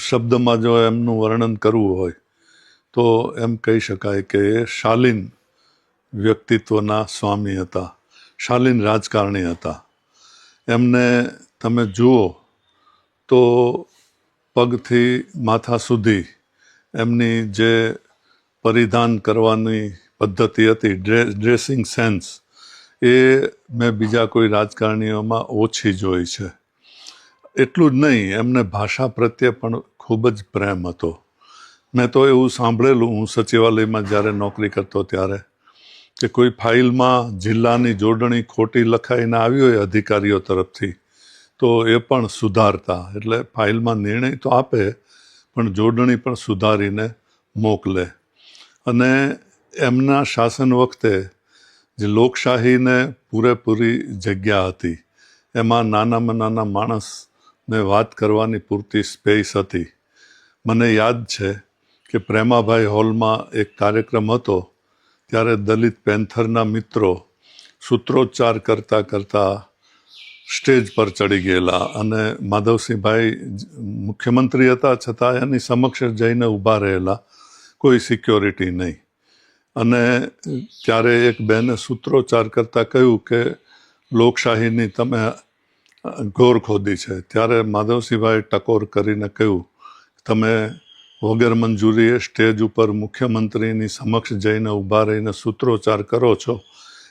શબ્દમાં જો એમનું વર્ણન કરવું હોય તો એમ કહી શકાય કે એ શાલીન વ્યક્તિત્વના સ્વામી હતા, શાલીન રાજકારણી હતા. એમને તમે જુઓ તો પગથી માથા સુધી એમની જે પરિધાન કરવાની પદ્ધતિ હતી, ડ્રેસિંગ સેન્સ, એ મેં બીજા કોઈ રાજકારણીઓમાં ઓછી જોઈ છે. એટલું જ નહીં, એમને ભાષા પ્રત્યે પણ ખૂબ જ પ્રેમ હતો. મેં તો એવું સાંભળેલું, હું સચિવાલયમાં જ્યારે નોકરી કરતો ત્યારે, કે કોઈ ફાઇલમાં જિલ્લાની જોડણી ખોટી લખાઈને આવી હોય અધિકારીઓ તરફથી તો એ પણ સુધારતા. એટલે ફાઇલમાં નિર્ણય તો આપે પણ જોડણી પણ સુધારીને મોકલે. અને એમના શાસન વખતે જે લોકશાહીને પૂરેપૂરી જગ્યા હતી, એમાં નાનામાં નાના માણસને વાત કરવાની પૂરતી સ્પેસ હતી. મને યાદ છે કે પ્રેમાભાઈ હોલમાં એક કાર્યક્રમ હતો, ત્યારે દલિત પેન્થરના મિત્રો સૂત્રોચ્ચાર કરતાં કરતાં સ્ટેજ પર ચડી ગયેલા અને માધવસિંહભાઈ મુખ્યમંત્રી હતા છતાં એની સમક્ષ જઈને ઊભા રહેલા, કોઈ સિક્યોરિટી નહીં. અને ત્યારે એક બેને સૂત્રોચ્ચાર કરતાં કહ્યું કે લોકશાહીની તમે ઘોર ખોદી છે. ત્યારે માધવસિંહભાઈ ટકોર કરીને કહ્યું, તમે વગર મંજૂરીએ સ્ટેજ ઉપર મુખ્યમંત્રીની સમક્ષ જઈને ઊભા રહીને સૂત્રોચ્ચાર કરો છો,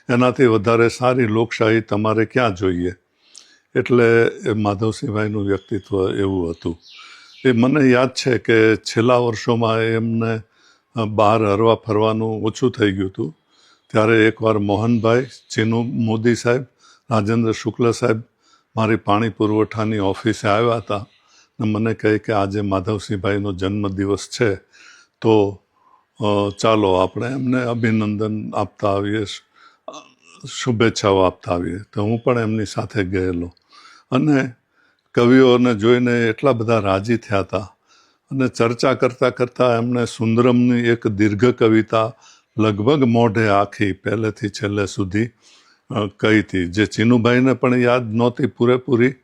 એનાથી વધારે સારી લોકશાહી તમારે ક્યાં જોઈએ. એટલે એ માધવસિંહભાઈનું વ્યક્તિત્વ એવું હતું. એ મને યાદ છે કે છેલ્લા વર્ષોમાં એમને બહાર હરવા ફરવાનું ઓછું થઈ ગયું હતું. ત્યારે એકવાર મોહનભાઈ, ચીનુ મોદી સાહેબ, રાજેન્દ્ર શુક્લ સાહેબ મારી પાણી પુરવઠાની ઓફિસે આવ્યા હતા અને મને કહે કે આજે માધવસિંહભાઈનો જન્મદિવસ છે તો ચાલો આપણે એમને અભિનંદન આપતા આવીએ, શુભેચ્છાઓ આપતા આવીએ. તો હું પણ એમની સાથે ગયેલો અને કવિઓને જોઈને એટલા બધા રાજી થયા હતા. અને ચર્ચા કરતાં કરતાં એમણે સુંદરમની એક દીર્ઘ કવિતા લગભગ મોઢે આખી પહેલેથી છેલ્લે સુધી કહી હતી, જે ચીનુભાઈને પણ યાદ નહોતી પૂરેપૂરી,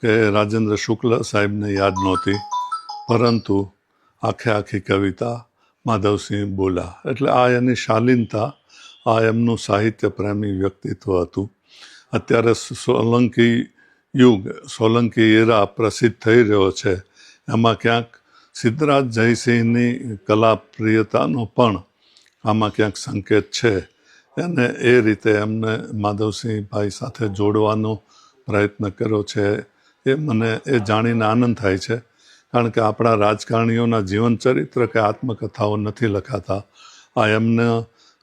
કે રાજેન્દ્ર શુક્લ સાહેબને યાદ નહોતી, પરંતુ આખી કવિતા માધવસિંહ બોલ્યા. એટલે આ એની શાલીનતા, આ એમનું સાહિત્ય પ્રેમી વ્યક્તિત્વ હતું. અત્યારે સોલંકી યુગ, સોલંકી એરા પ્રસિદ્ધ થઈ રહ્યો છે, એમાં ક્યાંક સિદ્ધરાજ જયસિંહની કલાપ્રિયતાનો પણ આમાં ક્યાંક સંકેત છે. અને એ રીતે એમને માધવસિંહભાઈ સાથે જોડવાનો પ્રયત્ન કર્યો છે. મને એ જાણીને આનંદ થાય છે, કારણ કે આપણા રાજકારણીઓના જીવનચરિત્ર કે આત્મકથાઓ નથી લખાતા. આ એમને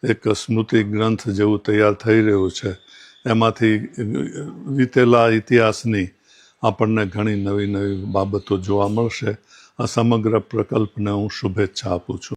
એક સ્મૃતિ ગ્રંથ જેવું તૈયાર થઈ રહ્યું છે. એમાંથી વીતેલા ઇતિહાસની આપણને ઘણી નવી નવી બાબતો જોવા મળશે. આ સમગ્ર પ્રકલ્પને હું શુભેચ્છા આપું છું.